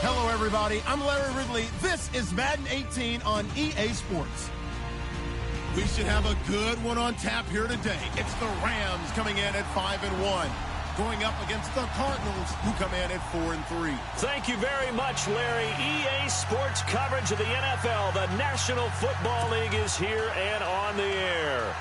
Hello, everybody. I'm Larry Ridley. This is Madden 18 on EA Sports. We should have a good one on tap here today. It's the Rams coming in at 5-1, going up against the Cardinals, who come in at 4-3. Thank you very much, Larry. EA Sports coverage of the NFL. The National Football League is here and on the air.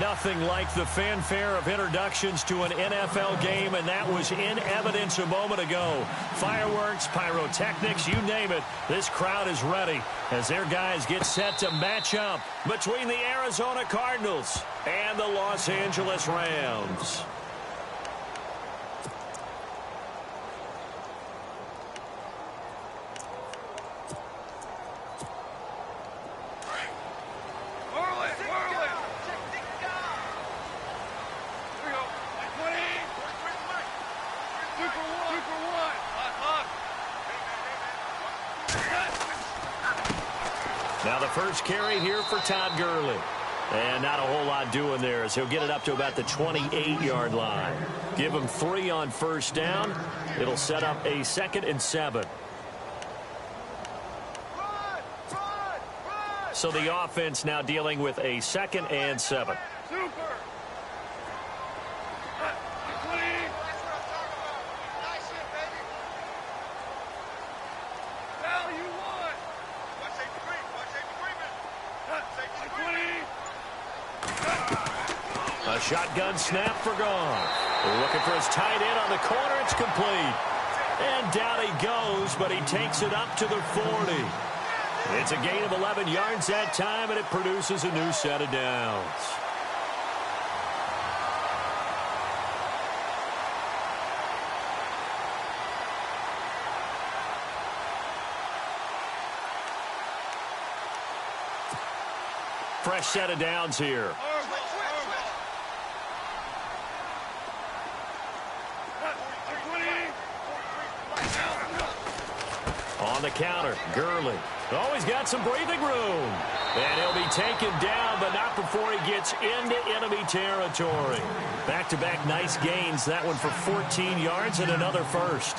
Nothing like the fanfare of introductions to an NFL game, and that was in evidence a moment ago. Fireworks, pyrotechnics, you name it. This crowd is ready as their guys get set to match up between the Arizona Cardinals and the Los Angeles Rams. Now the first carry here for Todd Gurley. And not a whole lot doing there as he'll get it up to about the 28-yard line. Give him 3 on first down. It'll set up a 2nd and 7. So the offense now dealing with a 2nd and 7. A shotgun snap for Goff. Looking for his tight end on the corner. It's complete. And down he goes, but he takes it up to the 40. It's a gain of 11 yards that time, and it produces a new set of downs. Fresh set of downs here. On the counter, Gurley. Oh, he's got some breathing room. And he'll be taken down, but not before he gets into enemy territory. Back-to-back nice gains. That one for 14 yards and another first.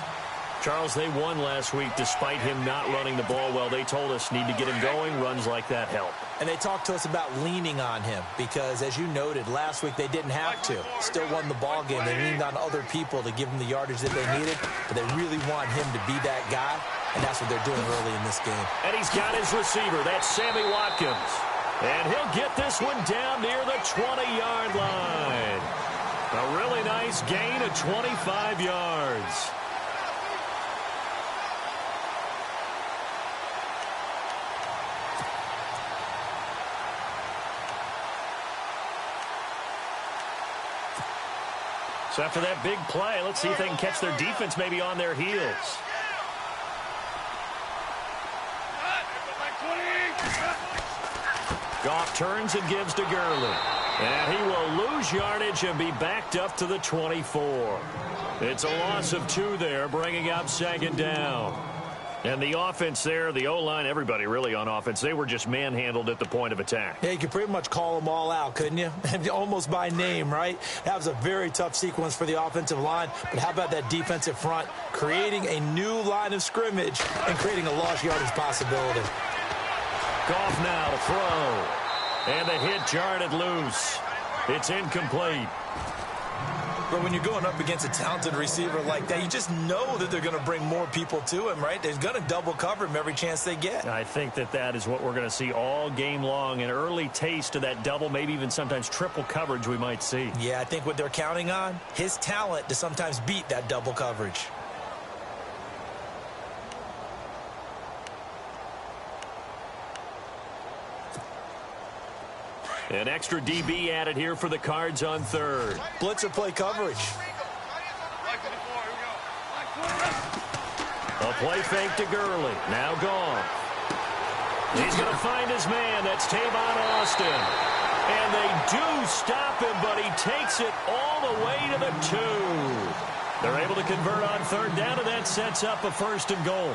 Charles, they won last week despite him not running the ball well. They told us need to get him going. Runs like that help. And they talked to us about leaning on him because, as you noted, last week they didn't have to. Still won the ball game. They leaned on other people to give him the yardage that they needed, but they really want him to be that guy, and that's what they're doing early in this game. And he's got his receiver. That's Sammy Watkins. And he'll get this one down near the 20-yard line. A really nice gain of 25 yards. So after that big play, let's see if they can catch their defense maybe on their heels. Goff turns and gives to Gurley. And he will lose yardage and be backed up to the 24. It's a loss of 2 there, bringing up 2nd down. And the offense there, the O-line, everybody really on offense, they were just manhandled at the point of attack. Yeah, you could pretty much call them all out, couldn't you? Almost by name, right? That was a very tough sequence for the offensive line. But how about that defensive front creating a new line of scrimmage and creating a lost yardage possibility? Goff now to throw. And the hit jarred it loose. It's incomplete. But when you're going up against a talented receiver like that, you just know that they're going to bring more people to him, right? They're going to double cover him every chance they get. I think that is what we're going to see all game long. An early taste of that double, maybe even sometimes triple coverage we might see. Yeah, I think what they're counting on, his talent to sometimes beat that double coverage. An extra DB added here for the Cards on 3rd. Blitzer play coverage. A play fake to Gurley. Now gone. He's going to find his man. That's Tavon Austin. And they do stop him, but he takes it all the way to the 2. They're able to convert on 3rd down, and that sets up a 1st and goal.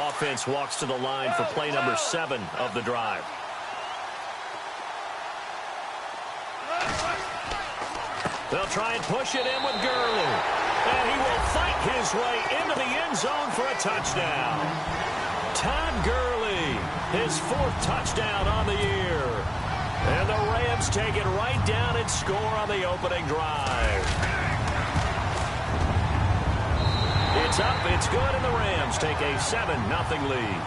Offense walks to the line for play number 7 of the drive. They'll try and push it in with Gurley. And he will fight his way into the end zone for a touchdown. Todd Gurley, his 4th touchdown on the year. And the Rams take it right down and score on the opening drive. It's up, it's good, and the Rams take a 7-0 lead.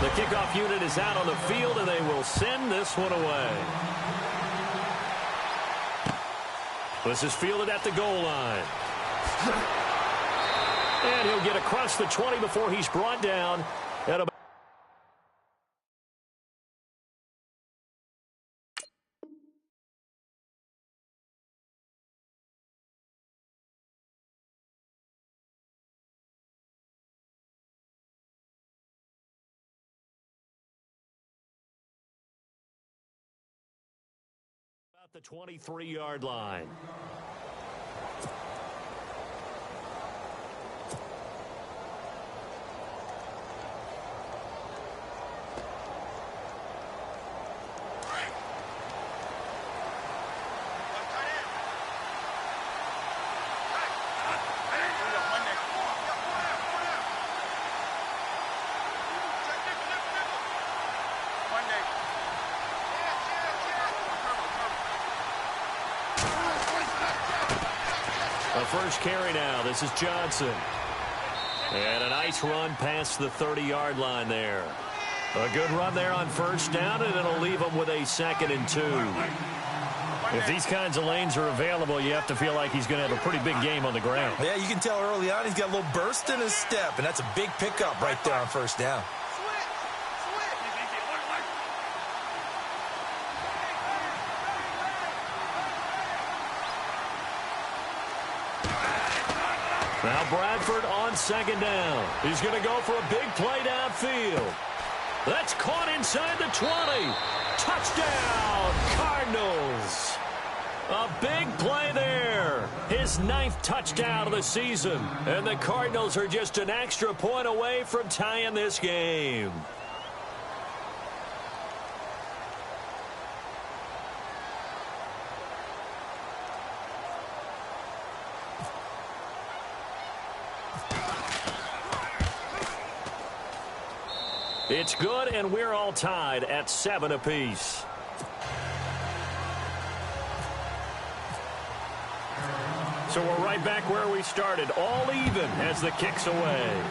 The kickoff unit is out on the field, and they will send this one away. This is fielded at the goal line. And he'll get across the 20 before he's brought down at about the 23-yard line. First carry now. This is Johnson. And a nice run past the 30-yard line there. A good run there on first down, and it'll leave them with a 2nd and 2. If these kinds of lanes are available, you have to feel like he's going to have a pretty big game on the ground. Yeah, you can tell early on he's got a little burst in his step, and that's a big pickup right there on first down. Now Bradford on 2nd down. He's going to go for a big play downfield. That's caught inside the 20. Touchdown, Cardinals. A big play there. His 9th touchdown of the season. And the Cardinals are just an extra point away from tying this game. It's good, and we're all tied at 7 apiece. So we're right back where we started, all even as the kick's away.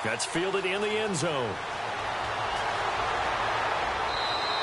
That's fielded in the end zone.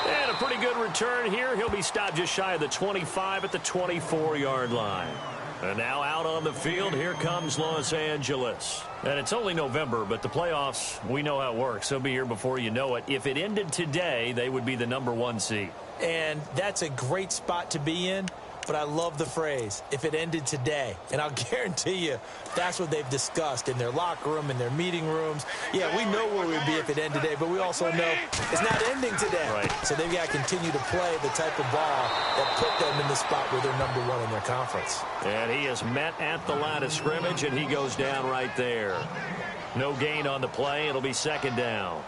And a pretty good return here. He'll be stopped just shy of the 25 at the 24-yard line. And now out on the field, here comes Los Angeles. And it's only November, but the playoffs, we know how it works. They'll be here before you know it. If it ended today, they would be the #1 seed. And that's a great spot to be in. But I love the phrase, if it ended today. And I'll guarantee you that's what they've discussed in their locker room, in their meeting rooms. Yeah, we know where we'd be if it ended today, but we also know it's not ending today. Right. So they've got to continue to play the type of ball that put them in the spot where they're #1 in their conference. And he is met at the line of scrimmage, and he goes down right there. No gain on the play. It'll be 2nd down.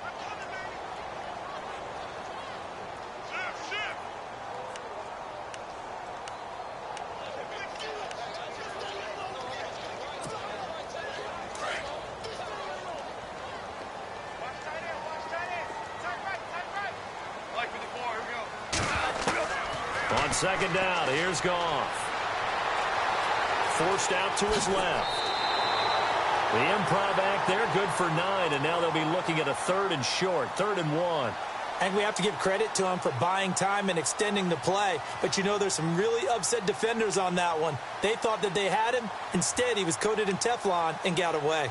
On 2nd down, here's Goff. Forced out to his left. The improv act there, good for 9, and now they'll be looking at a 3rd and short, 3rd and 1. And we have to give credit to him for buying time and extending the play. But, you know, there's some really upset defenders on that one. They thought that they had him. Instead, he was coated in Teflon and got away.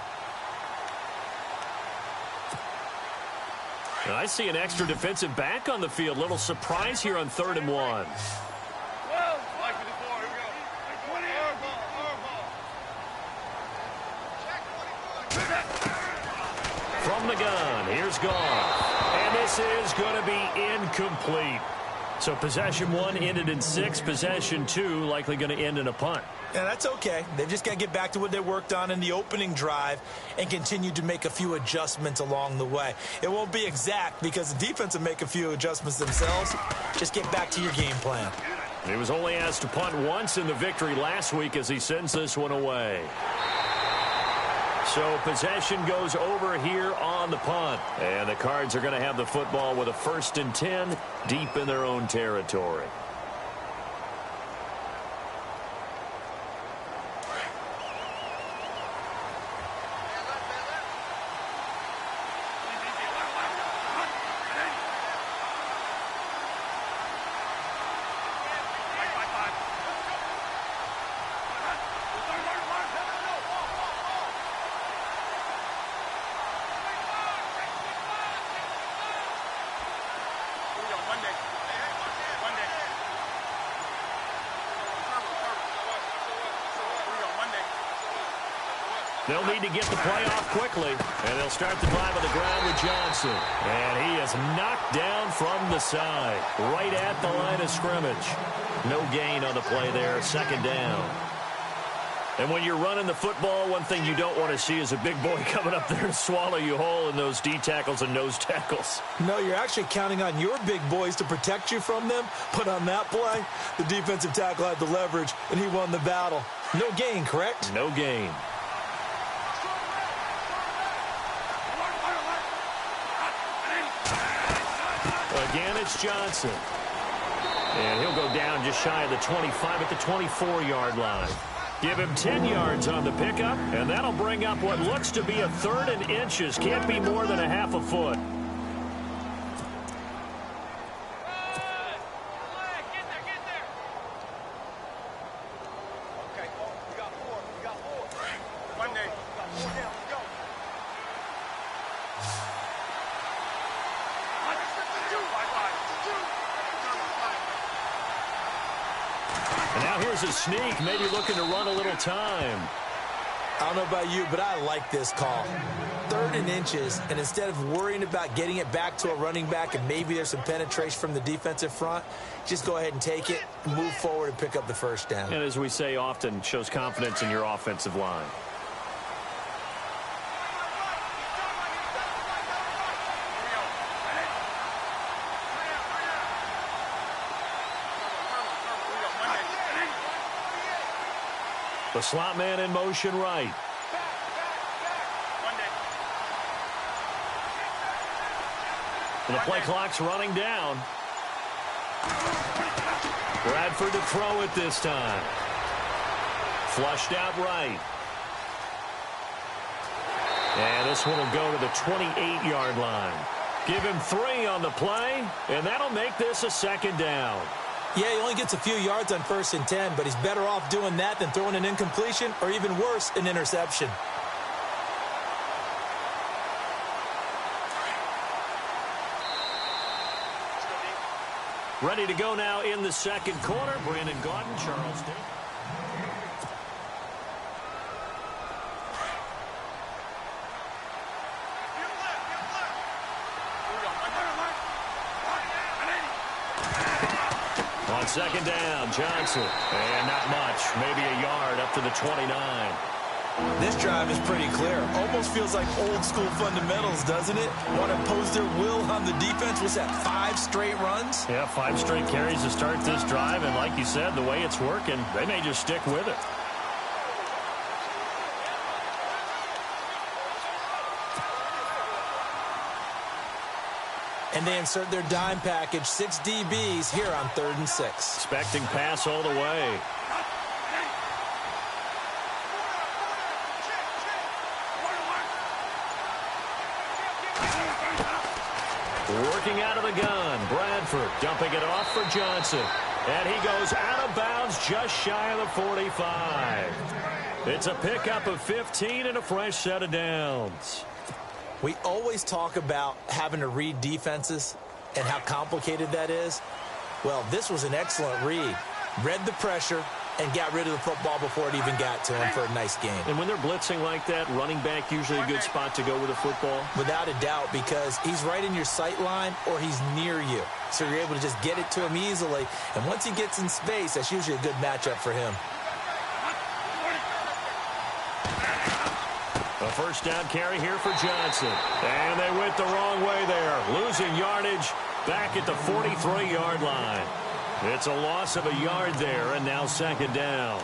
And I see an extra defensive back on the field. Little surprise here on 3rd and 1. From the gun, here's Goff. And this is going to be incomplete. So possession 1 ended in 6. Possession 2 likely going to end in a punt. Yeah, that's okay. They've just got to get back to what they worked on in the opening drive and continue to make a few adjustments along the way. It won't be exact because the defense will make a few adjustments themselves. Just get back to your game plan. He was only asked to punt once in the victory last week as he sends this one away. So possession goes over here on the punt. And the Cards are going to have the football with a 1st and 10 deep in their own territory. They'll need to get the play off quickly, and they'll start the drive on the ground with Johnson. And he is knocked down from the side, right at the line of scrimmage. No gain on the play there, 2nd down. And when you're running the football, one thing you don't want to see is a big boy coming up there and swallow you whole in those D tackles and nose tackles. No, you're actually counting on your big boys to protect you from them. But on that play, the defensive tackle had the leverage, and he won the battle. No gain, correct? No gain. Again, it's Johnson. And he'll go down just shy of the 25 at the 24-yard line. Give him 10 yards on the pickup, and that'll bring up what looks to be a 3rd and inches. Can't be more than a half a foot. And now here's a sneak, maybe looking to run a little time. I don't know about you, but I like this call. 3rd and inches, and instead of worrying about getting it back to a running back and maybe there's some penetration from the defensive front, just go ahead and take it, move forward, and pick up the 1st down. And as we say often, shows confidence in your offensive line. The slot man in motion right. And the play clock's running down. Bradford to throw it this time. Flushed out right. And this one will go to the 28-yard line. Give him 3 on the play, and that'll make this a 2nd down. Yeah, he only gets a few yards on 1st and 10, but he's better off doing that than throwing an incompletion or even worse, an interception. Ready to go now in the 2nd quarter. Brandon Gaudin, Charles Day. On 2nd down, Johnson. And not much, maybe a yard up to the 29. This drive is pretty clear. Almost feels like old school fundamentals, doesn't it? Want to impose their will on the defense. Was that 5 straight runs? Yeah, 5 straight carries to start this drive. And like you said, the way it's working, they may just stick with it. And they insert their dime package, 6 DBs here on 3rd and 6. Expecting pass all the way. Working out of the gun. Bradford dumping it off for Johnson. And he goes out of bounds just shy of the 45. It's a pickup of 15 and a fresh set of downs. We always talk about having to read defenses and how complicated that is. Well, this was an excellent read. Read the pressure, and got rid of the football before it even got to him for a nice game. And when they're blitzing like that, running back usually a good spot to go with the football? Without a doubt, because he's right in your sight line or he's near you. So you're able to just get it to him easily. And once he gets in space, that's usually a good matchup for him. A first down carry here for Johnson. And they went the wrong way there. Losing yardage back at the 43-yard line. It's a loss of a yard there, and now second down.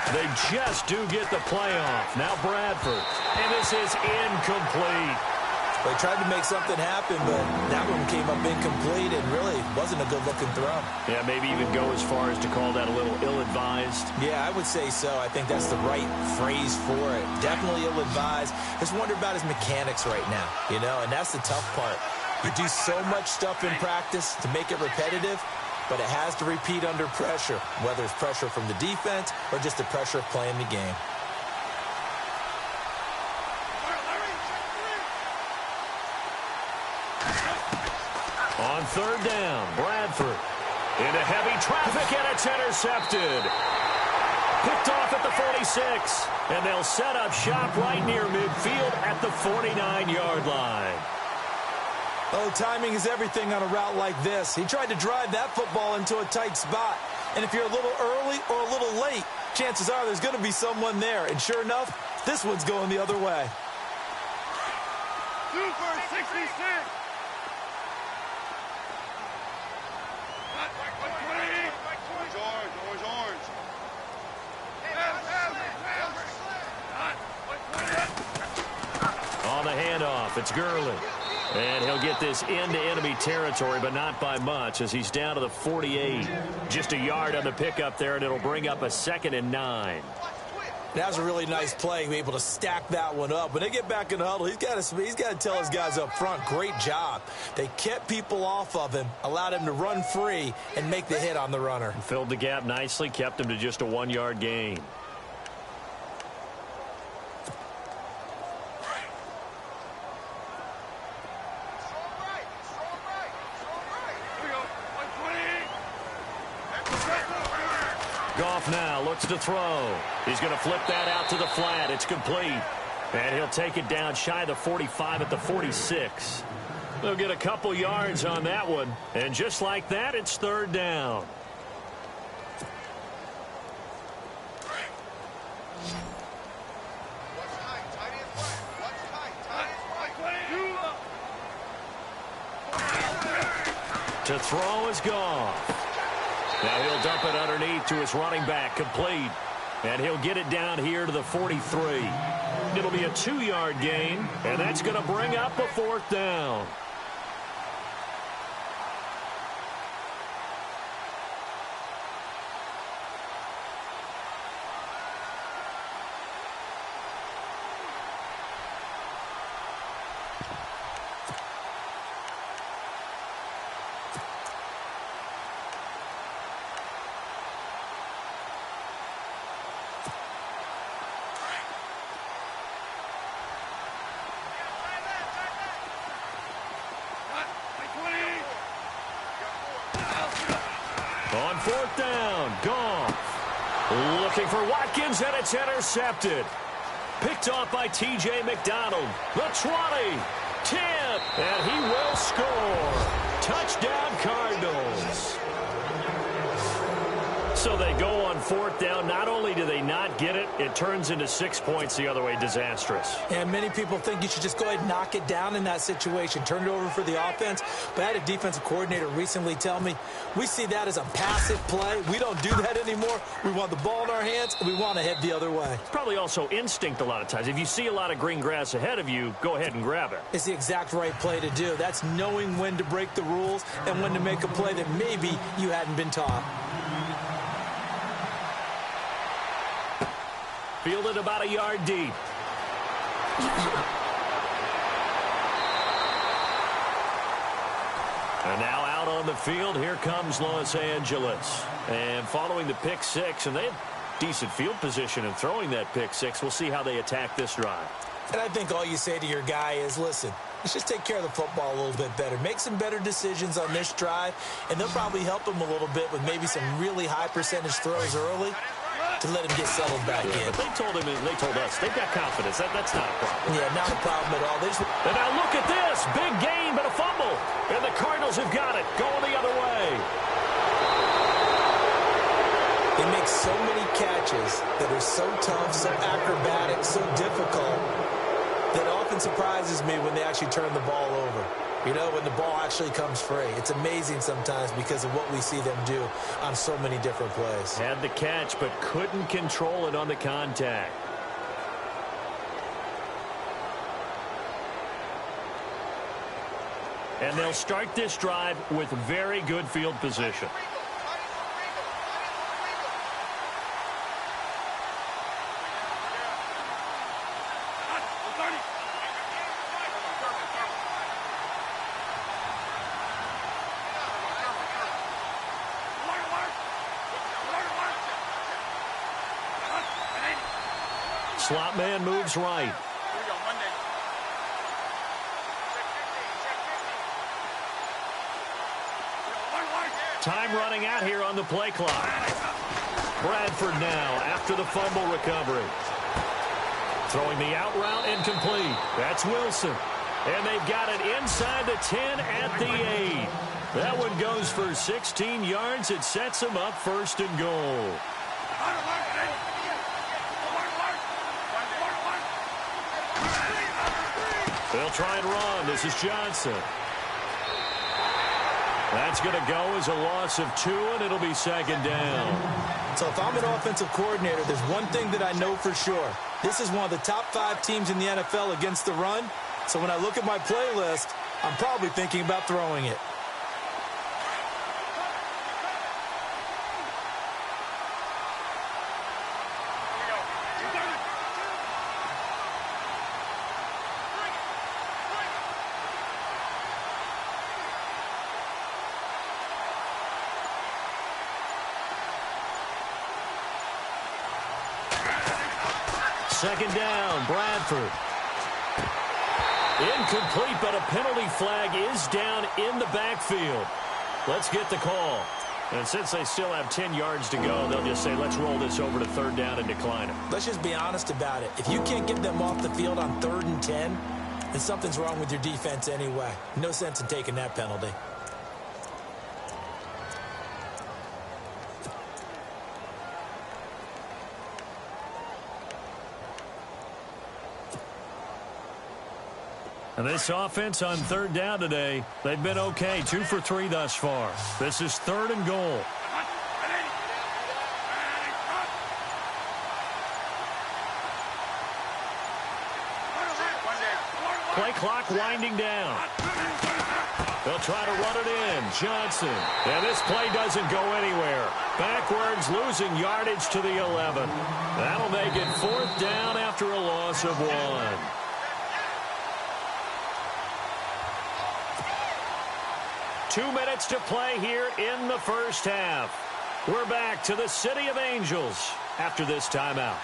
They just do get the playoff. Now Bradford. And this is incomplete. They tried to make something happen, but that one came up incomplete and really wasn't a good-looking throw. Yeah, maybe even go as far as to call that a little ill-advised. Yeah, I would say so. I think that's the right phrase for it. Definitely ill-advised. Just wonder about his mechanics right now, you know, and that's the tough part. You do so much stuff in practice to make it repetitive, but it has to repeat under pressure, whether it's pressure from the defense or just the pressure of playing the game. On third down, Bradford into heavy traffic, and it's intercepted. Picked off at the 46, and they'll set up shop right near midfield at the 49-yard line. Oh, timing is everything on a route like this. He tried to drive that football into a tight spot. And if you're a little early or a little late, chances are there's going to be someone there. And sure enough, this one's going the other way. Super 66. On the handoff, it's Gurley. And he'll get this into enemy territory, but not by much, as he's down to the 48. Just a yard on the pickup there, and it'll bring up a 2nd and 9. That was a really nice play, able to stack that one up. When they get back in the huddle, he's got to tell his guys up front, great job. They kept people off of him, allowed him to run free, and make the hit on the runner. Filled the gap nicely, kept him to just a 1-yard gain. Goff now looks to throw. He's going to flip that out to the flat. It's complete. And he'll take it down shy of the 45 at the 46. They'll get a couple yards on that one. And just like that, it's third down. To throw is Goff. Now he'll dump it underneath to his running back, complete. And he'll get it down here to the 43. It'll be a 2-yard gain, and that's going to bring up a 4th down. On 4th down, Goff looking for Watkins, and it's intercepted. Picked off by T.J. McDonald. The 20, 10, and he will score. Touchdown, Cardinals. So they go on fourth down. Not only do they not get it, it turns into 6 points the other way. Disastrous. And many people think you should just go ahead and knock it down in that situation. Turn it over for the offense. But I had a defensive coordinator recently tell me, we see that as a passive play. We don't do that anymore. We want the ball in our hands, and we want to head the other way. It's probably also instinct a lot of times. If you see a lot of green grass ahead of you, go ahead and grab it. It's the exact right play to do. That's knowing when to break the rules and when to make a play that maybe you hadn't been taught. Fielded about a yard deep. And now out on the field, here comes Los Angeles. And following the pick six, and they have decent field position in throwing that pick six. We'll see how they attack this drive. And I think all you say to your guy is, listen, let's just take care of the football a little bit better. Make some better decisions on this drive, and they'll probably help him a little bit with maybe some really high percentage throws early to let him get settled back in. But they told him, and they told us, they've got confidence. That's not a problem. Yeah, not a problem at all. And now look at this. Big gain, but a fumble. And the Cardinals have got it. Going the other way. They make so many catches that are so tough, so acrobatic, so difficult, that often surprises me when they actually turn the ball over. You know, when the ball actually comes free. It's amazing sometimes because of what we see them do on so many different plays. Had the catch, but couldn't control it on the contact. And they'll start this drive with very good field position. Slot man moves right. Time running out here on the play clock. Bradford now after the fumble recovery. Throwing the out route incomplete. That's Wilson. And they've got it inside the 10 at the 8. That one goes for 16 yards. It sets them up first and goal. They'll try and run. This is Johnson. That's going to go as a loss of 2, and it'll be second down. So if I'm an offensive coordinator, there's one thing that I know for sure. This is one of the top 5 teams in the NFL against the run. So when I look at my playlist, I'm probably thinking about throwing it. Second down, Bradford. Incomplete, but a penalty flag is down in the backfield. Let's get the call. And since they still have 10 yards to go, they'll just say, let's roll this over to third down and decline it. Let's just be honest about it. If you can't get them off the field on 3rd and 10, then something's wrong with your defense anyway. No sense in taking that penalty. And this offense on third down today, they've been okay. 2 for 3 thus far. This is 3rd and goal. Play clock winding down. They'll try to run it in. Johnson. And this play doesn't go anywhere. Backwards, losing yardage to the 11. That'll make it 4th down after a loss of 1. Two minutes to play here in the first half. We're back to the City of Angels after this timeout.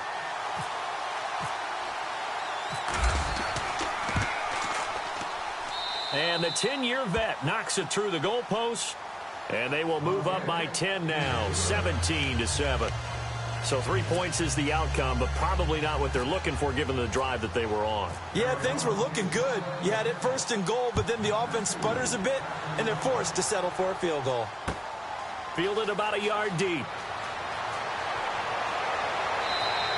And the 10-year vet knocks it through the goalpost, and they will move up by 10 now, 17-7. So 3 points is the outcome, but probably not what they're looking for given the drive that they were on. Yeah, things were looking good. You had it 1st and goal, but then the offense sputters a bit, and they're forced to settle for a field goal. Fielded about a yard deep.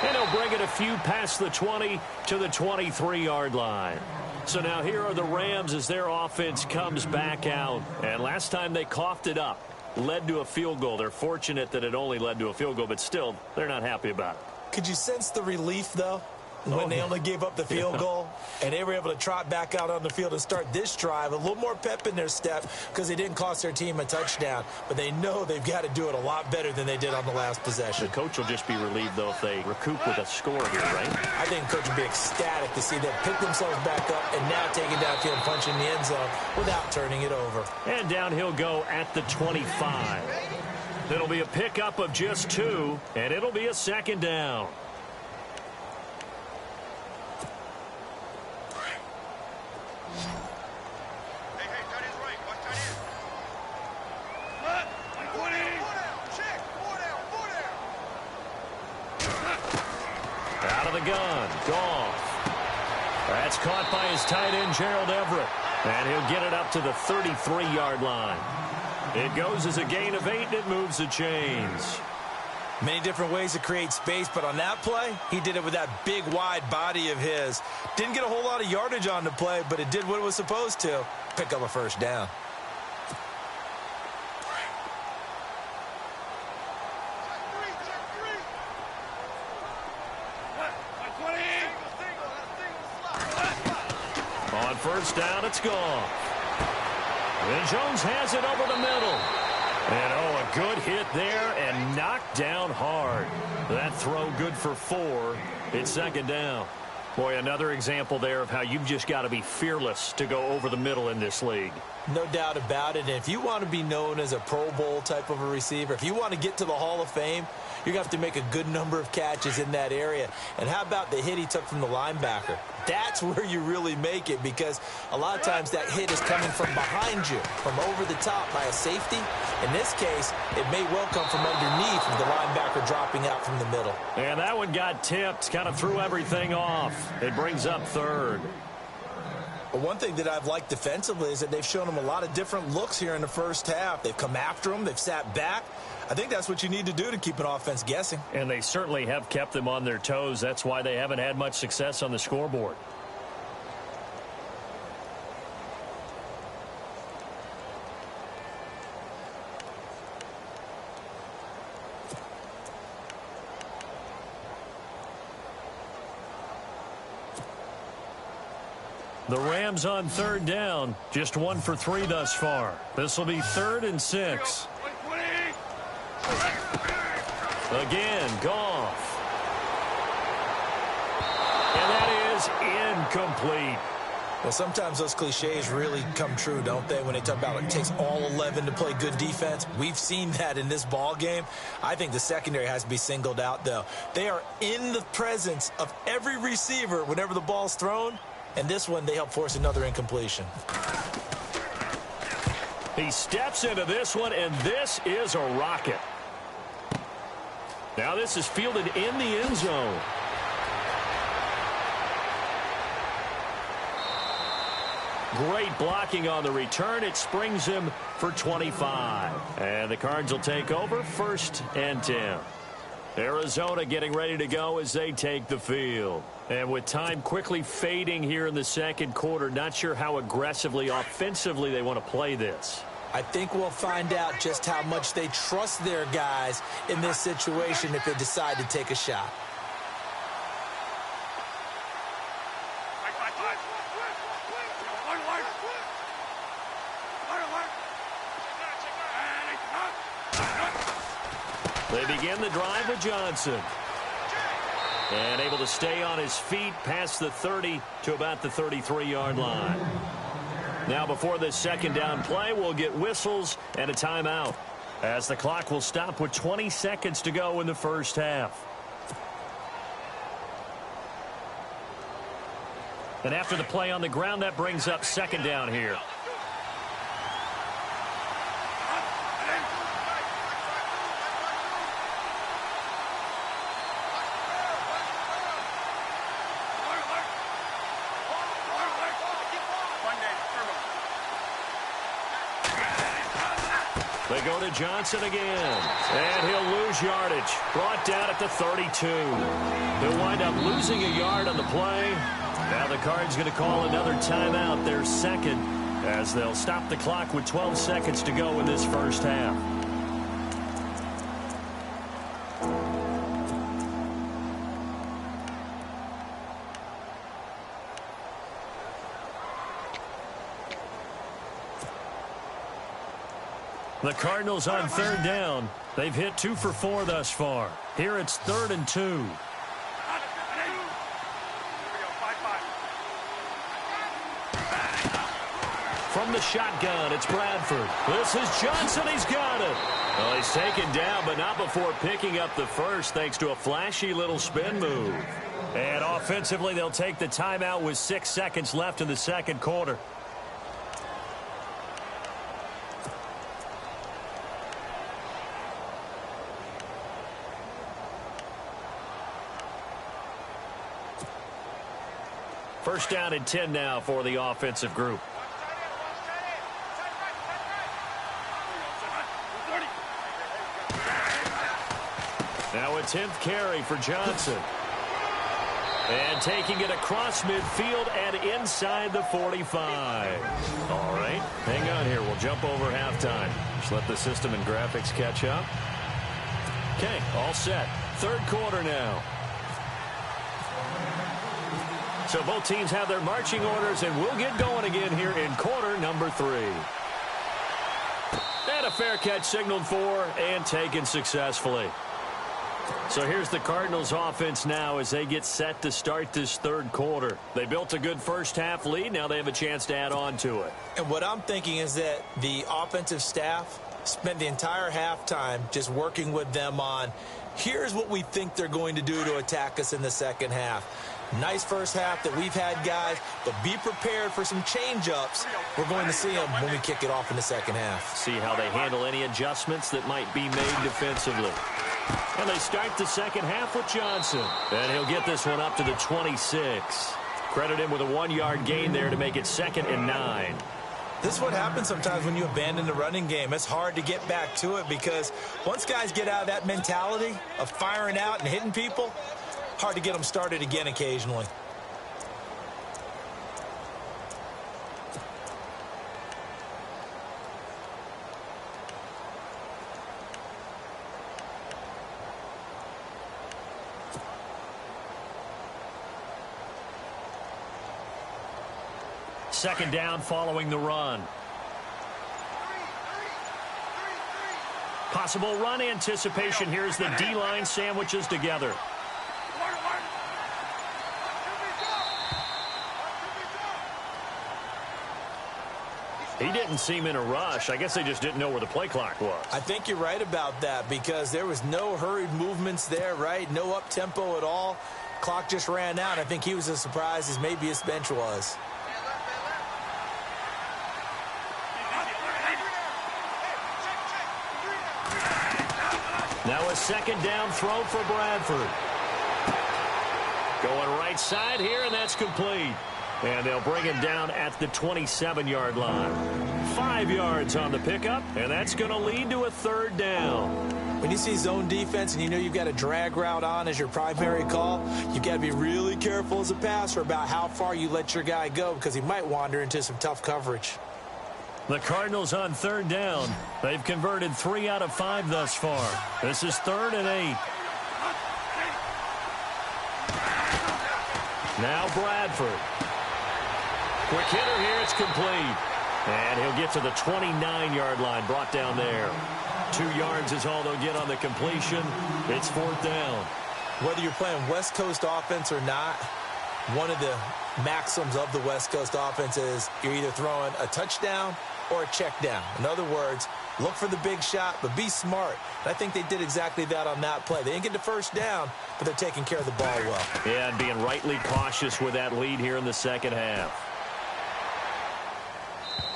And he'll bring it a few past the 20 to the 23-yard line. So now here are the Rams as their offense comes back out. And last time they coughed it up, led to a field goal. They're fortunate that it only led to a field goal, but still, they're not happy about it. Could you sense the relief, though, when they only gave up the field goal and they were able to trot back out on the field and start this drive? A little more pep in their step because they didn't cost their team a touchdown, but they know they've got to do it a lot better than they did on the last possession. The coach will just be relieved, though, if they recoup with a score here, right? I think the coach will be ecstatic to see them pick themselves back up and now take it downfield and punch in the end zone without turning it over. And down he'll go at the 25. It'll be a pickup of just 2, and it'll be a second down. Out of the gun, Goff. That's caught by his tight end, Gerald Everett. And he'll get it up to the 33-yard line. It goes as a gain of 8, and it moves the chains. Many different ways to create space, but on that play, he did it with that big, wide body of his. Didn't get a whole lot of yardage on the play, but it did what it was supposed to. Pick up a first down. On first down, it's gone. And Jones has it over the middle. And, a good hit there and knocked down hard. That throw good for 4. It's second down. Boy, another example there of how you've just got to be fearless to go over the middle in this league. No doubt about it. And if you want to be known as a Pro Bowl type of a receiver, if you want to get to the Hall of Fame, you're going to have to make a good number of catches in that area. And how about the hit he took from the linebacker? That's where you really make it, because a lot of times that hit is coming from behind you, from over the top by a safety. In this case, it may well come from underneath with the linebacker dropping out from the middle. And that one got tipped, kind of threw everything off. It brings up third. But one thing that I've liked defensively is that they've shown him a lot of different looks here in the first half. They've come after him. They've sat back. I think that's what you need to do to keep an offense guessing. And they certainly have kept them on their toes. That's why they haven't had much success on the scoreboard. The Rams on third down, just 1 for 3 thus far. This will be 3rd and 6. Again, Goff. And that is incomplete. Well, sometimes those cliches really come true, don't they, when they talk about it takes all 11 to play good defense. We've seen that in this ball game. I think the secondary has to be singled out, though. They are in the presence of every receiver whenever the ball's thrown. And this one, they help force another incompletion. He steps into this one, and this is a rocket. Now this is fielded in the end zone. Great blocking on the return. It springs him for 25. And the Cards will take over, 1st and 10. Arizona getting ready to go as they take the field. And with time quickly fading here in the second quarter, not sure how aggressively, offensively they want to play this. I think we'll find out just how much they trust their guys in this situation if they decide to take a shot. They begin the drive with Johnson. And able to stay on his feet past the 30 to about the 33-yard line. Now before this second down play, we'll get whistles and a timeout, as the clock will stop with 20 seconds to go in the first half. And after the play on the ground, that brings up second down here. They go to Johnson again. And he'll lose yardage. Brought down at the 32. He'll wind up losing a yard on the play. Now the Cards going to call another timeout, their second, as they'll stop the clock with 12 seconds to go in this first half. The Cardinals on third down. They've hit 2 for 4 thus far. Here it's 3rd and 2. From the shotgun, it's Bradford. This is Johnson. He's got it. Well, he's taken down, but not before picking up the first, thanks to a flashy little spin move. And offensively, they'll take the timeout with 6 seconds left in the second quarter. First down and 10 now for the offensive group. Now a 10th carry for Johnson. And taking it across midfield and inside the 45. All right, hang on here. We'll jump over halftime. Just let the system and graphics catch up. Okay, all set. Third quarter now. So both teams have their marching orders, and we'll get going again here in quarter number 3. And a fair catch signaled for and taken successfully. So here's the Cardinals offense now as they get set to start this third quarter. They built a good first half lead. Now they have a chance to add on to it. And what I'm thinking is that the offensive staff spent the entire halftime just working with them on, here's what we think they're going to do to attack us in the second half. Nice first half that we've had, guys, but be prepared for some change-ups. We're going to see them when we kick it off in the second half. See how they handle any adjustments that might be made defensively. And they start the second half with Johnson. And he'll get this one up to the 26. Credit him with a 1-yard gain there to make it 2nd and 9. This is what happens sometimes when you abandon the running game. It's hard to get back to it because once guys get out of that mentality of firing out and hitting people, hard to get them started again occasionally. Second down following the run. Possible run anticipation. Here's the D-line sandwiches together. He didn't seem in a rush. I guess they just didn't know where the play clock was. I think you're right about that because there was no hurried movements there, right? No up-tempo at all. Clock just ran out. I think he was as surprised as maybe his bench was. Now a second down throw for Bradford. Going right side here, and that's complete. And they'll bring him down at the 27-yard line. 5 yards on the pickup, and that's going to lead to a third down. When you see zone defense and you know you've got a drag route on as your primary call, you've got to be really careful as a passer about how far you let your guy go because he might wander into some tough coverage. The Cardinals on third down. They've converted 3 out of 5 thus far. This is 3rd and 8. Now Bradford. Quick hitter here. It's complete. And he'll get to the 29-yard line, brought down there. 2 yards is all they'll get on the completion. It's 4th down. Whether you're playing West Coast offense or not, one of the maxims of the West Coast offense is you're either throwing a touchdown or a check down. In other words, look for the big shot, but be smart. And I think they did exactly that on that play. They didn't get the first down, but they're taking care of the ball well. Yeah, and being rightly cautious with that lead here in the second half.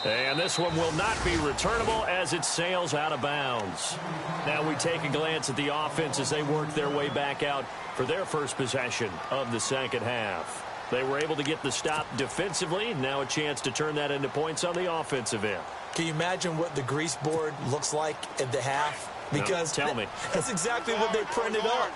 And this one will not be returnable as it sails out of bounds. Now we take a glance at the offense as they work their way back out for their first possession of the second half. They were able to get the stop defensively. Now a chance to turn that into points on the offensive end. Can you imagine what the grease board looks like at the half? Because no, tell me. That's exactly what they printed up.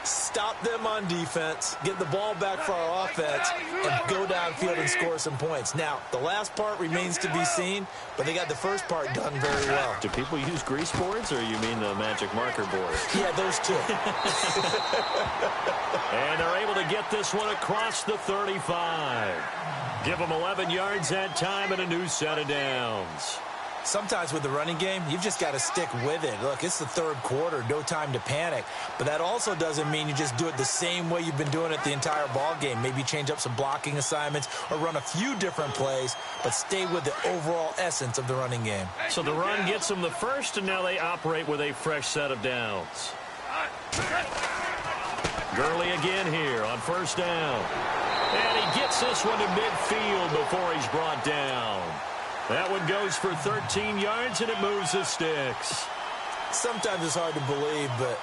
Stop them on defense, get the ball back for our offense, and go downfield and score some points. Now, the last part remains to be seen, but they got the first part done very well. Do people use grease boards, or you mean the magic marker board? Yeah, those two. And they're able to get this one across the 35. Give them 11 yards that time and a new set of downs. Sometimes with the running game, you've just got to stick with it. Look, it's the third quarter, no time to panic. But that also doesn't mean you just do it the same way you've been doing it the entire ball game. Maybe change up some blocking assignments or run a few different plays, but stay with the overall essence of the running game. So the run gets them the first, and now they operate with a fresh set of downs. Gurley again here on first down. And he gets this one to midfield before he's brought down. That one goes for 13 yards, and it moves the sticks. Sometimes it's hard to believe, but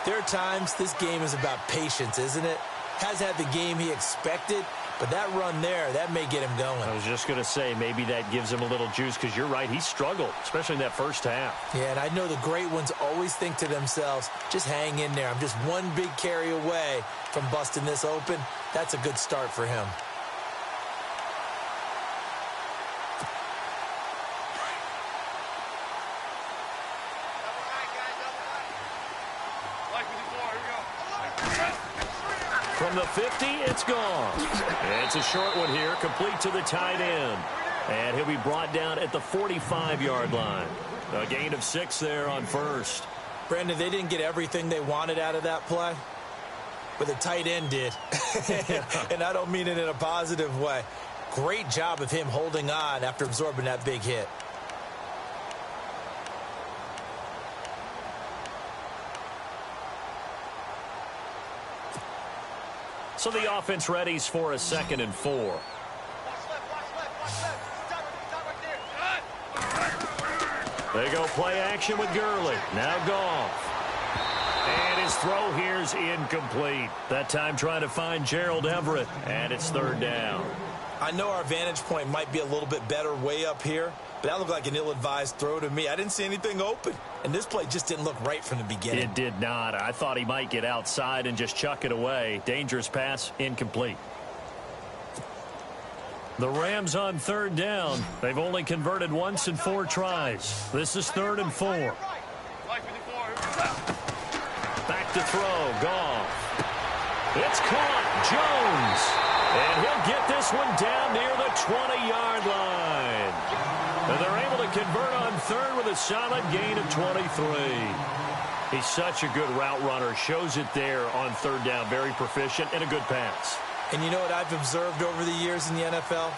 there are times this game is about patience, isn't it? Has had the game he expected, but that run there, that may get him going. I was just going to say, maybe that gives him a little juice, because you're right, he struggled, especially in that first half. Yeah, and I know the great ones always think to themselves, just hang in there. I'm just one big carry away from busting this open. That's a good start for him. From the 50, it's gone. It's a short one here, complete to the tight end. And he'll be brought down at the 45-yard line. A gain of 6 there on first. Brandon, they didn't get everything they wanted out of that play, but the tight end did. And I don't mean it in a positive way. Great job of him holding on after absorbing that big hit. So the offense readies for a 2nd and 4. They go play action with Gurley. Now Goff. And his throw here's incomplete. That time trying to find Gerald Everett. And it's 3rd down. I know our vantage point might be a little bit better way up here, but that looked like an ill-advised throw to me. I didn't see anything open, and this play just didn't look right from the beginning. It did not. I thought he might get outside and just chuck it away. Dangerous pass, incomplete. The Rams on 3rd down. They've only converted once in 4 tries. This is 3rd and 4. Back to throw. Goff. It's caught. Jones. And he'll get this one down near the 20-yard line. And they're able to convert on 3rd with a solid gain of 23. He's such a good route runner. Shows it there on 3rd down. Very proficient and a good pass. And you know what I've observed over the years in the NFL?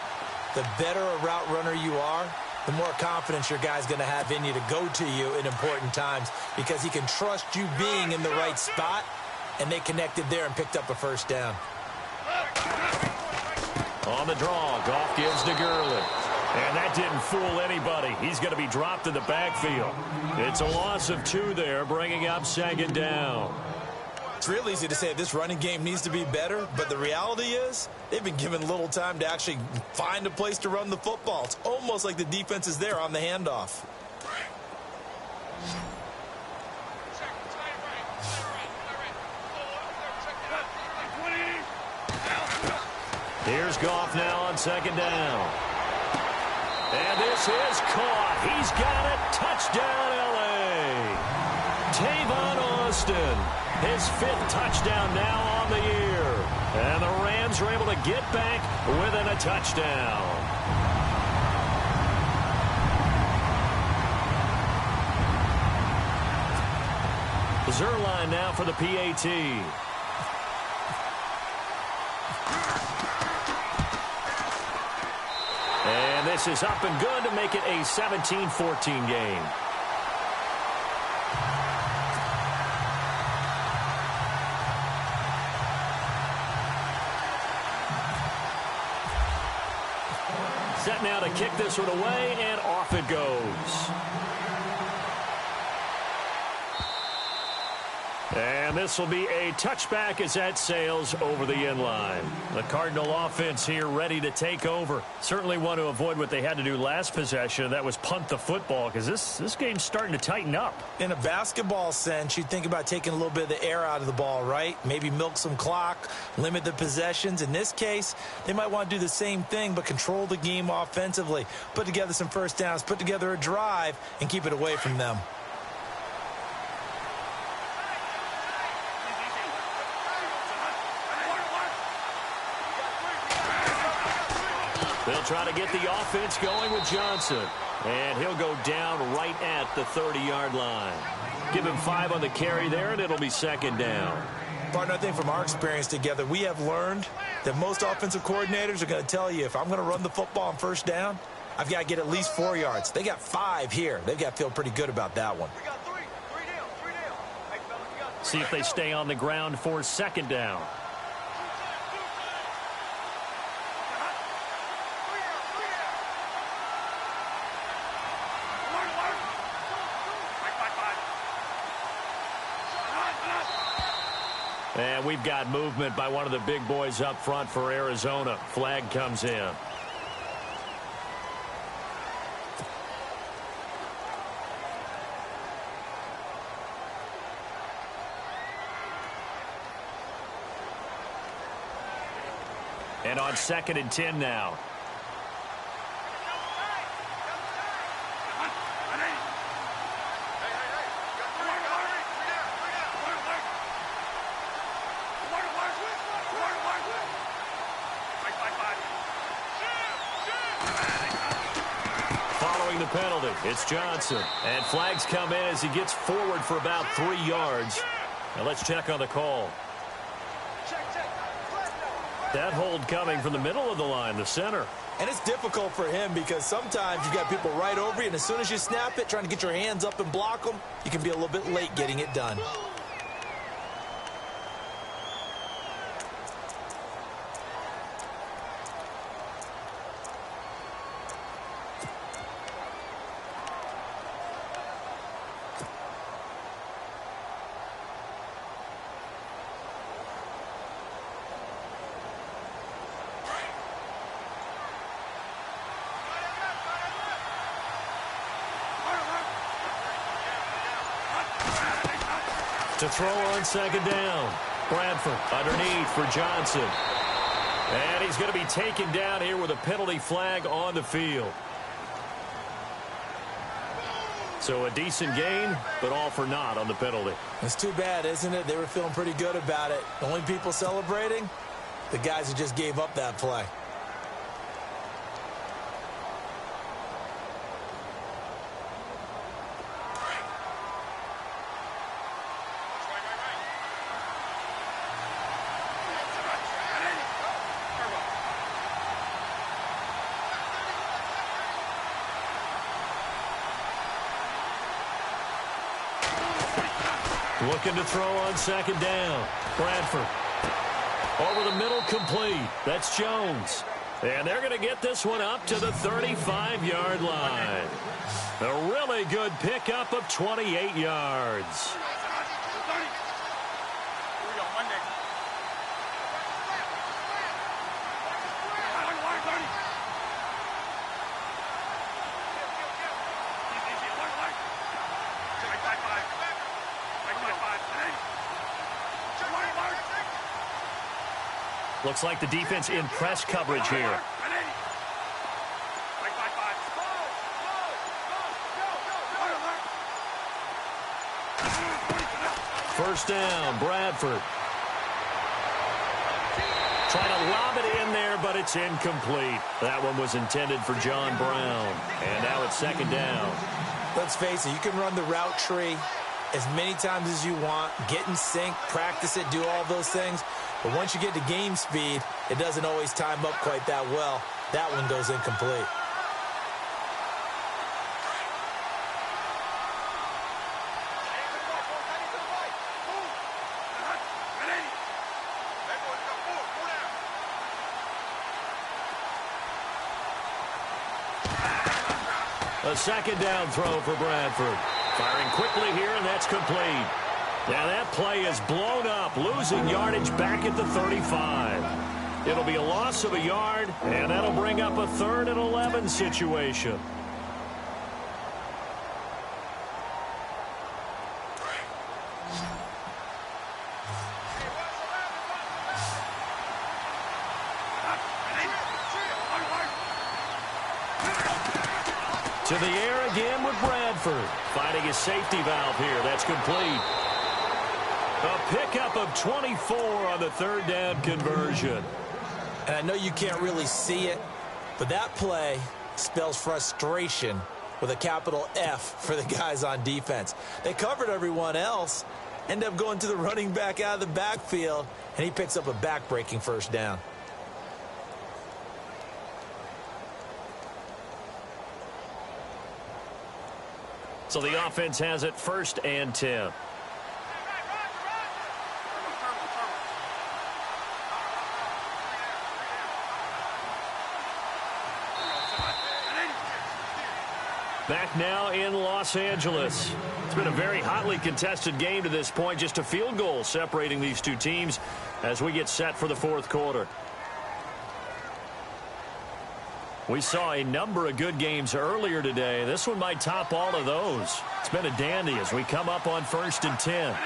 The better a route runner you are, the more confidence your guy's going to have in you to go to you in important times because he can trust you being in the right spot, and they connected there and picked up a 1st down. On the draw, Goff gives to Gurley. And that didn't fool anybody. He's going to be dropped in the backfield. It's a loss of 2 there, bringing up 2nd down. It's real easy to say this running game needs to be better, but the reality is they've been given little time to actually find a place to run the football. It's almost like the defense is there on the handoff. Here's Goff now on 2nd down. And this is caught. He's got it. Touchdown, L.A. Tavon Austin. His 5th touchdown now on the year. And the Rams are able to get back within a touchdown. Zerline now for the PAT. And this is up and good to make it a 17-14 game. Set now to kick this one away, and off it goes. And this will be a touchback as that sails over the end line. The Cardinal offense here ready to take over. Certainly want to avoid what they had to do last possession. That was punt the football, because this game's starting to tighten up. In a basketball sense, you think about taking a little bit of the air out of the ball, right? Maybe milk some clock, limit the possessions. In this case, they might want to do the same thing, but control the game offensively. Put together some first downs, put together a drive, and keep it away from them. They'll try to get the offense going with Johnson. And he'll go down right at the 30-yard line. Give him 5 on the carry there, and it'll be second down. Partner, I think from our experience together, we have learned that most offensive coordinators are going to tell you, if I'm going to run the football on first down, I've got to get at least 4 yards. They got 5 here. They've got to feel pretty good about that one. We got 3. 3 down. 3 down. Hey, fellas, we got 3 See if they stay on the ground for second down. And we've got movement by one of the big boys up front for Arizona. Flag comes in. And on 2nd and 10 now. Following the penalty, it's Johnson. And flags come in as he gets forward for about 3 yards. Now let's check on the call. That hold coming from the middle of the line, the center. And it's difficult for him because sometimes you've got people right over you, and as soon as you snap it, trying to get your hands up and block them, you can be a little bit late getting it done. To throw on second down. Bradford underneath for Johnson. And he's going to be taken down here with a penalty flag on the field. So a decent gain, but all for naught on the penalty. It's too bad, isn't it? They were feeling pretty good about it. The only people celebrating, the guys who just gave up that play. Looking to throw on second down. Bradford. Over the middle, complete. That's Jones. And they're going to get this one up to the 35-yard line. A really good pickup of 28 yards. Looks like the defense in press coverage here. First down, Bradford. Trying to lob it in there, but it's incomplete. That one was intended for John Brown. And now it's second down. Let's face it, you can run the route tree as many times as you want, get in sync, practice it, do all those things. But once you get to game speed, it doesn't always time up quite that well. That one goes incomplete. A second down throw for Bradford. Firing quickly here, and that's complete. Now that play is blown up, losing yardage back at the 35. It'll be a loss of a yard, and that'll bring up a 3rd and 11 situation. To the air again with Bradford. Finding his safety valve here. That's complete. A pickup of 24 on the 3rd down conversion. And I know you can't really see it, but that play spells frustration with a capital F for the guys on defense. They covered everyone else, end up going to the running back out of the backfield, and he picks up a back-breaking 1st down. So the offense has it 1st and 10. Back now in Los Angeles. It's been a very hotly contested game to this point. Just a field goal separating these two teams as we get set for the 4th quarter. We saw a number of good games earlier today. This one might top all of those. It's been a dandy as we come up on 1st and 10.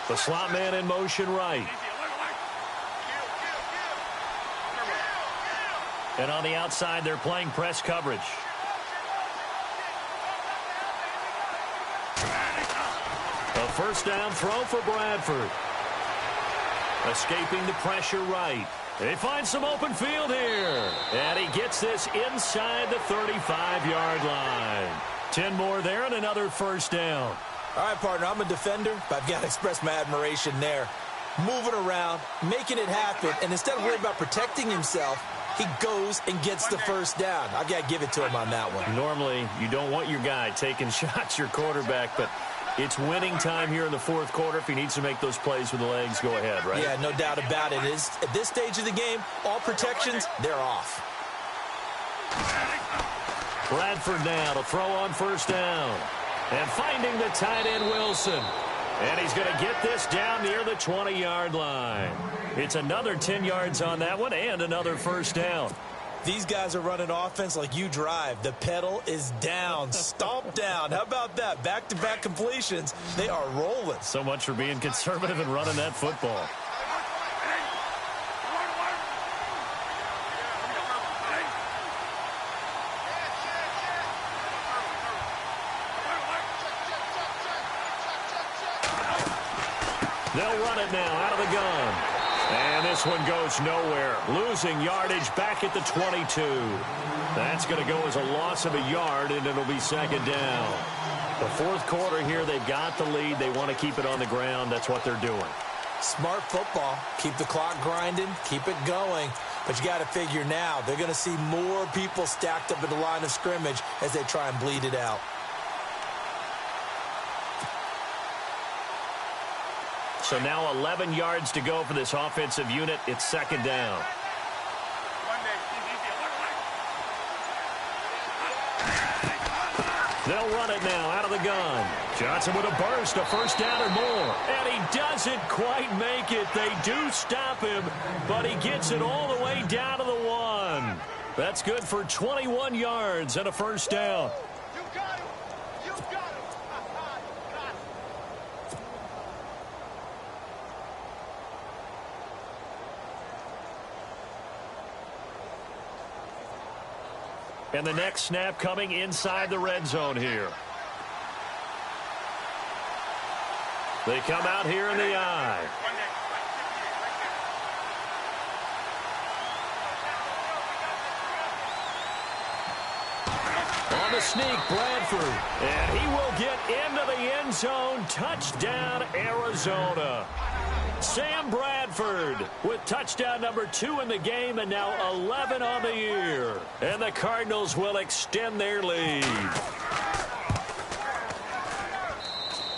The slot man in motion right. And on the outside, they're playing press coverage. A 1st down throw for Bradford. Escaping the pressure right. They find some open field here. And he gets this inside the 35-yard line. 10 more there and another 1st down. All right, partner, I'm a defender, but I've got to express my admiration there. Moving around, making it happen, and instead of worrying about protecting himself, he goes and gets the 1st down. I've got to give it to him on that one. Normally, you don't want your guy taking shots, your quarterback, but it's winning time here in the 4th quarter. If he needs to make those plays with the legs, go ahead, right? Yeah, no doubt about it. At this stage of the game, all protections, they're off. Bradford now to throw on 1st down. And finding the tight end, Wilson. And he's going to get this down near the 20-yard line. It's another 10 yards on that one and another 1st down. These guys are running offense like you drive. The pedal is down, stomped down. How about that? Back-to-back completions. They are rolling. So much for being conservative and running that football. They'll run it now out of the gun. And this one goes nowhere. Losing yardage back at the 22. That's going to go as a loss of a yard, and it'll be 2nd down. The 4th quarter here, they've got the lead. They want to keep it on the ground. That's what they're doing. Smart football. Keep the clock grinding. Keep it going. But you got to figure now, they're going to see more people stacked up at the line of scrimmage as they try and bleed it out. So now 11 yards to go for this offensive unit. It's 2nd down. They'll run it now out of the gun. Johnson with a burst, a 1st down or more. And he doesn't quite make it. They do stop him, but he gets it all the way down to the 1. That's good for 21 yards and a 1st down. And the next snap coming inside the red zone here. They come out here in the eye. On the sneak, Bradford. And he will get into the end zone. Touchdown, Arizona. Sam Bradford with touchdown number 2 in the game and now 11 on the year. And the Cardinals will extend their lead.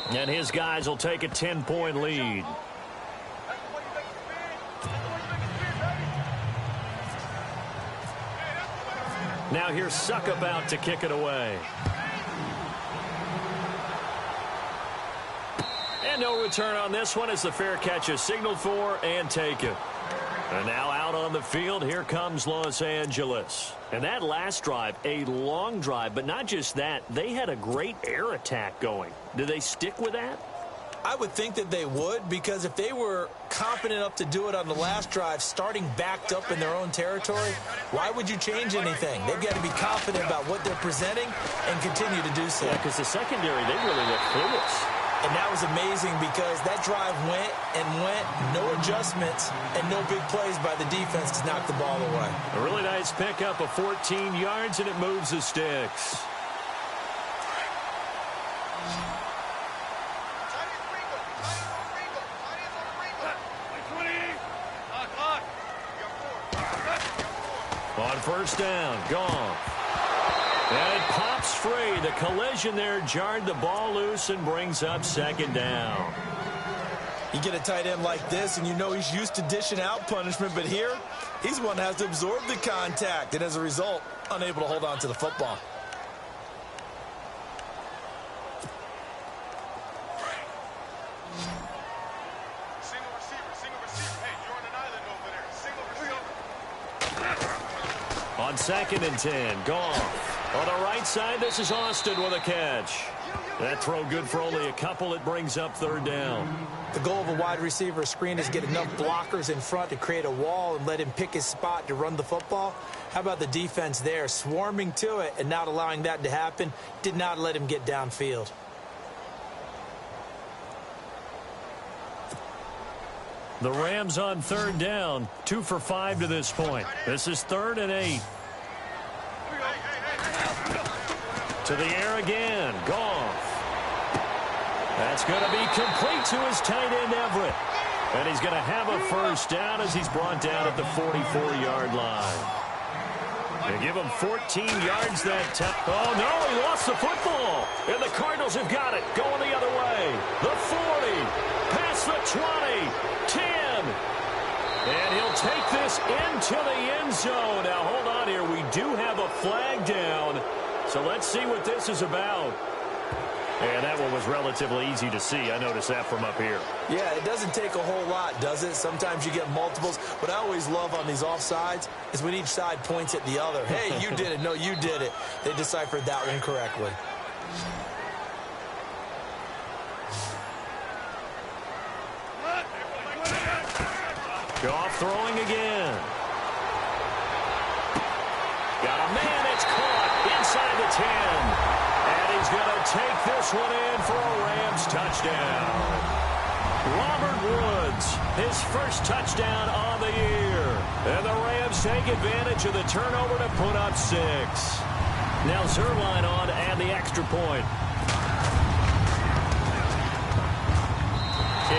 And his guys will take a 10-point lead. Now here's Suckup out to kick it away. And no return on this one as the fair catch is signaled for and taken. And now out on the field, here comes Los Angeles. And that last drive, a long drive, but not just that, they had a great air attack going. Do they stick with that? I would think that they would, because if they were confident enough to do it on the last drive, starting backed up in their own territory, why would you change anything? They've got to be confident about what they're presenting and continue to do so. Yeah, because the secondary, they really look clueless. And that was amazing because that drive went and went, no adjustments, and no big plays by the defense to knock the ball away. A really nice pickup of 14 yards, and it moves the sticks. On first down, gone. And it pops free. The collision there jarred the ball loose and brings up second down. You get a tight end like this, and you know he's used to dishing out punishment, but here, he's one that has to absorb the contact, and as a result, unable to hold on to the football. Single receiver. Hey, you're on an island over there. Single receiver. On 2nd and 10, Goff. On the right side, this is Austin with a catch. That throw good for only a couple. It brings up third down. The goal of a wide receiver screen is get enough blockers in front to create a wall and let him pick his spot to run the football. How about the defense there, swarming to it and not allowing that to happen? Did not let him get downfield. The Rams on third down, 2 for 5 to this point. This is 3rd and 8. To the air again, Goff. That's going to be complete to his tight end, Everett. And he's going to have a first down as he's brought down at the 44-yard line. They give him 14 yards that time. Oh, no, he lost the football. And the Cardinals have got it, going the other way. The 40, past the 20, 10. And he'll take this into the end zone. Now, hold on here. We do have a flag down. So let's see what this is about. And that one was relatively easy to see. I noticed that from up here. Yeah, it doesn't take a whole lot, does it? Sometimes you get multiples. What I always love on these offsides is when each side points at the other. Hey, you did it. No, you did it. They deciphered that one correctly. Goff throwing again. Got a man. It's caught inside the 10. And he's going to take this one in for a Rams touchdown. Robert Woods, his first touchdown on the year. And the Rams take advantage of the turnover to put up 6. Now Zerline on to add the extra point.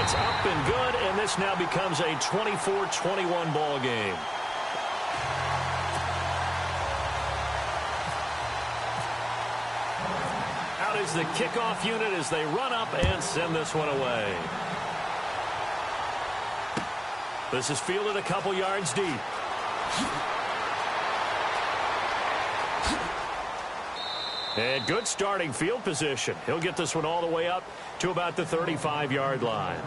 It's up and good, and this now becomes a 24-21 ball game. Out is the kickoff unit as they run up and send this one away. This is fielded a couple yards deep. And good starting field position. He'll get this one all the way up to about the 35-yard line.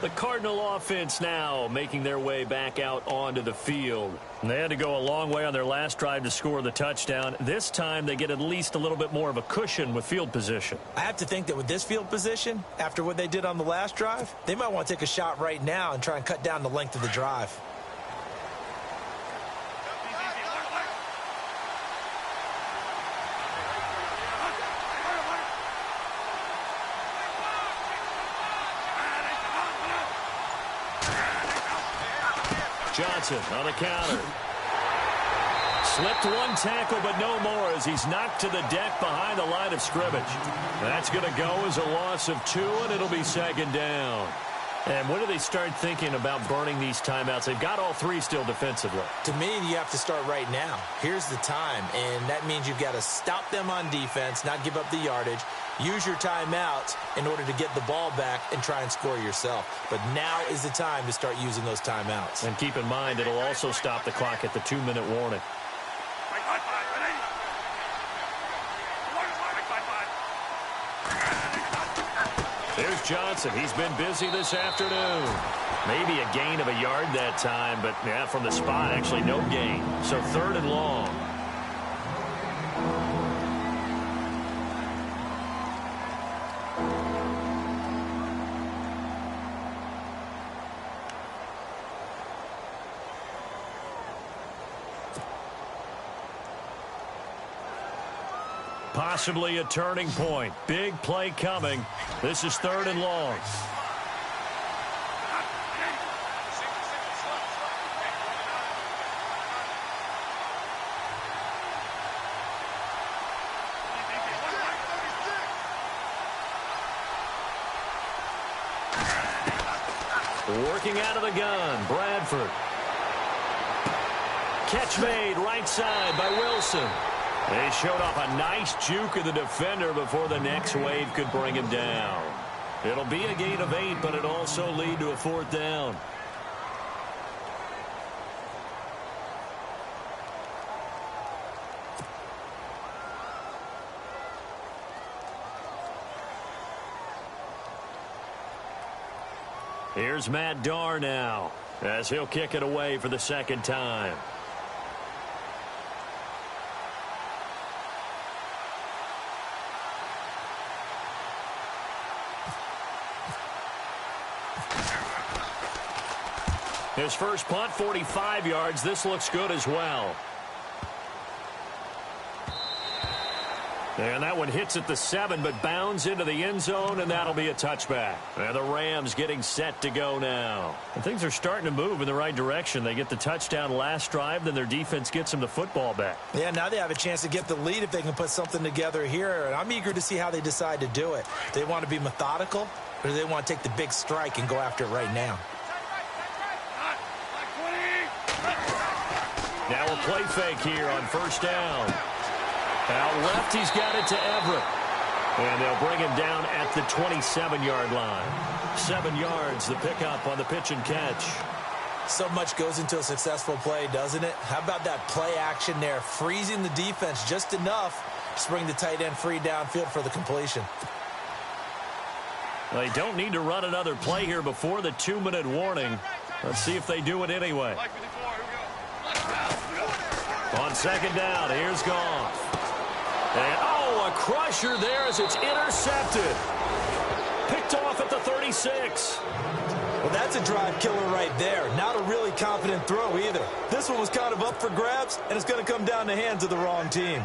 The Cardinal offense now making their way back out onto the field. And they had to go a long way on their last drive to score the touchdown. This time they get at least a little bit more of a cushion with field position. I have to think that with this field position, after what they did on the last drive, they might want to take a shot right now and try and cut down the length of the drive. Johnson on the counter. Slipped one tackle, but no more as he's knocked to the deck behind the line of scrimmage. That's going to go as a loss of 2, and it'll be second down. And when do they start thinking about burning these timeouts? They've got all 3 still defensively. To me, you have to start right now. Here's the time, and that means you've got to stop them on defense, not give up the yardage. Use your timeouts in order to get the ball back and try and score yourself. But now is the time to start using those timeouts. And keep in mind, it'll also stop the clock at the 2-minute warning. There's Johnson. He's been busy this afternoon. Maybe a gain of a yard that time, but yeah, from the spot, actually no gain. So 3rd and long. Possibly a turning point. Big play coming. This is 3rd and long. Working out of the gun, Bradford. Catch made right side by Wilson. They showed off a nice juke of the defender before the next wave could bring him down. It'll be a gain of 8, but it'll also lead to a 4th down. Here's Matt Darr now, as he'll kick it away for the 2nd time. His first punt, 45 yards. This looks good as well. And that one hits at the 7, but bounds into the end zone, and that'll be a touchback. And the Rams getting set to go now. And things are starting to move in the right direction. They get the touchdown last drive, then their defense gets them the football back. Yeah, now they have a chance to get the lead if they can put something together here. And I'm eager to see how they decide to do it. Do they want to be methodical, or do they want to take the big strike and go after it right now? Now a play fake here on 1st down. Out left, he's got it to Everett. And they'll bring him down at the 27-yard line. 7 yards, the pickup on the pitch and catch. So much goes into a successful play, doesn't it? How about that play action there, freezing the defense just enough to bring the tight end free downfield for the completion. They don't need to run another play here before the 2-minute warning. Let's see if they do it anyway. On 2nd down, here's Goff. And, oh, a crusher there as it's intercepted. Picked off at the 36. Well, that's a drive killer right there. Not a really confident throw either. This one was kind of up for grabs, and it's going to come down the hands of the wrong team.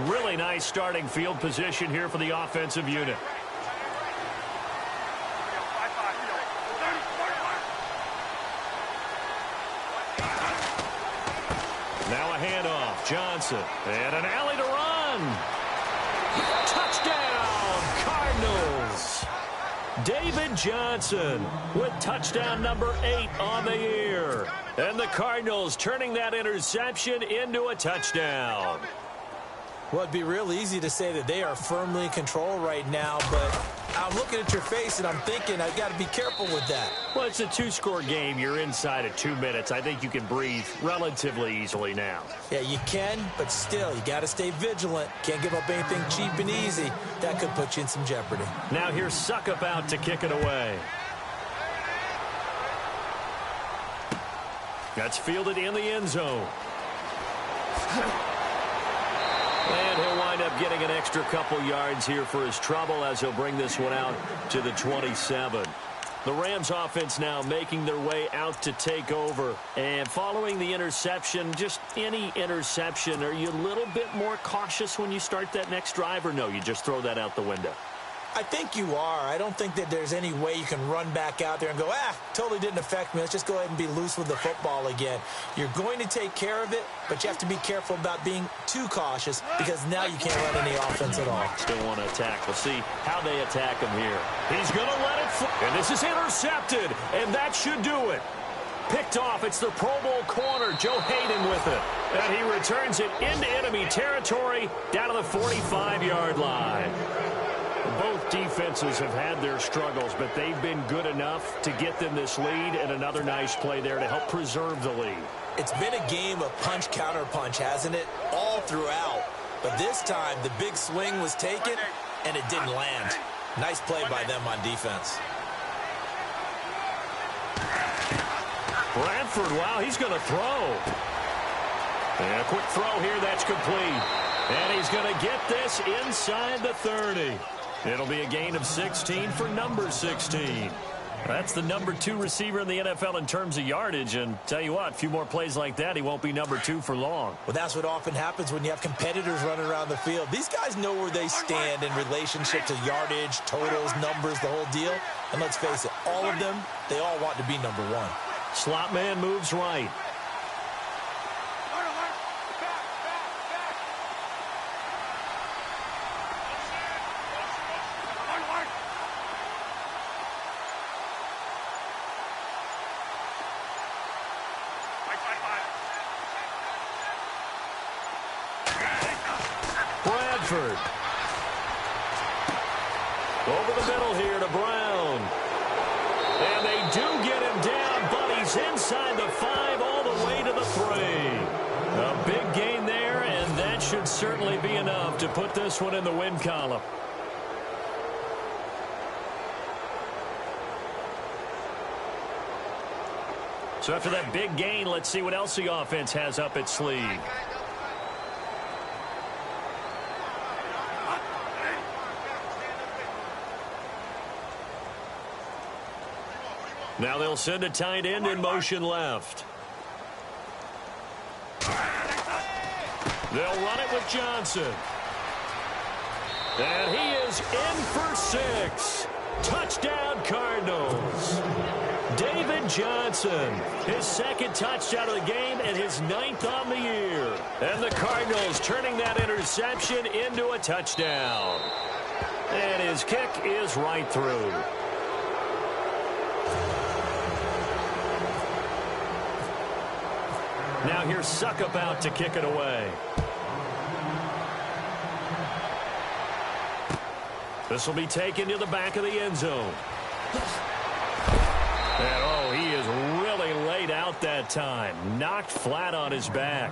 Really nice starting field position here for the offensive unit. Now a handoff, Johnson, and an alley to run. Touchdown, Cardinals. David Johnson with touchdown number 8 on the year. And the Cardinals turning that interception into a touchdown. Well, it'd be real easy to say that they are firmly in control right now, but I'm looking at your face and I'm thinking I've got to be careful with that. Well, it's a 2-score game. You're inside of 2 minutes. I think you can breathe relatively easily now. Yeah, you can, but still, you got to stay vigilant. Can't give up anything cheap and easy. That could put you in some jeopardy. Now here's Suckup out to kick it away. That's fielded in the end zone. And he'll wind up getting an extra couple yards here for his trouble as he'll bring this one out to the 27. The Rams offense now making their way out to take over. And following the interception, just any interception, are you a little bit more cautious when you start that next drive, or no, you just throw that out the window? I think you are. I don't think that there's any way you can run back out there and go, totally didn't affect me. Let's just go ahead and be loose with the football again. You're going to take care of it, but you have to be careful about being too cautious because now you can't run any offense at all. Still want to attack. We'll see how they attack him here. He's going to let it fly. And this is intercepted, and that should do it. Picked off. It's the Pro Bowl corner, Joe Hayden with it. And he returns it into enemy territory down to the 45-yard line. Both defenses have had their struggles, but they've been good enough to get them this lead, and another nice play there to help preserve the lead. It's been a game of punch-counter-punch, hasn't it? All throughout. But this time, the big swing was taken, and it didn't land. Nice play by them on defense. Bradford, wow, he's going to throw. And a quick throw here, that's complete. And he's going to get this inside the 30. It'll be a gain of 16 for number 16. That's the number 2 receiver in the NFL in terms of yardage. And tell you what, a few more plays like that, he won't be number 2 for long. Well, that's what often happens when you have competitors running around the field. These guys know where they stand in relationship to yardage, totals, numbers, the whole deal. And let's face it, all of them, they all want to be number 1. Slot man moves right. Bradford. Over the middle here to Brown. And they do get him down, but he's inside the 5 all the way to the 3. A big gain there, and that should certainly be enough to put this one in the win column. So after that big gain, let's see what else the offense has up its sleeve. Now they'll send a tight end in motion left. They'll run it with Johnson. And he is in for 6. Touchdown, Cardinals. David Johnson, his 2nd touchdown of the game and his 9th on the year. And the Cardinals turning that interception into a touchdown. And his kick is right through. Now here's Suckup out to kick it away. This will be taken to the back of the end zone. And, oh, he is really laid out that time. Knocked flat on his back.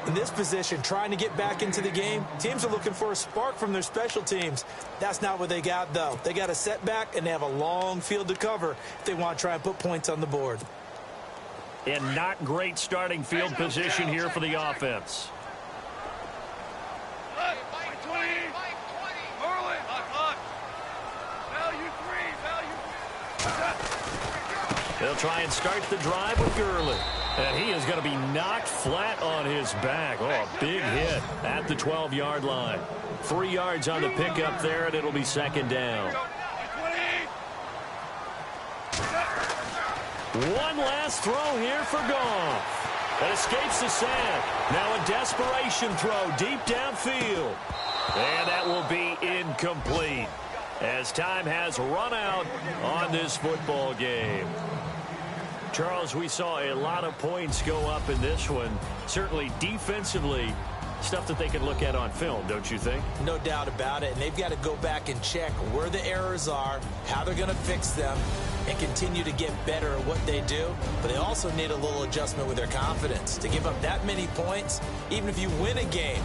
In this position, trying to get back into the game, teams are looking for a spark from their special teams. That's not what they got, though. They got a setback, and they have a long field to cover if they want to try and put points on the board. And not great starting field position here for the offense. They'll try and start the drive with Gurley. And he is going to be knocked flat on his back. Oh, a big hit at the 12-yard line. 3 yards on the pickup there, and it'll be 2nd down. One last throw here for Goff. That escapes the sack. Now a desperation throw deep downfield. And that will be incomplete as time has run out on this football game. Charles, we saw a lot of points go up in this one. Certainly defensively, stuff that they can look at on film, don't you think? No doubt about it. And they've got to go back and check where the errors are, how they're going to fix them, and continue to get better at what they do. But they also need a little adjustment with their confidence. To give up that many points, even if you win a game,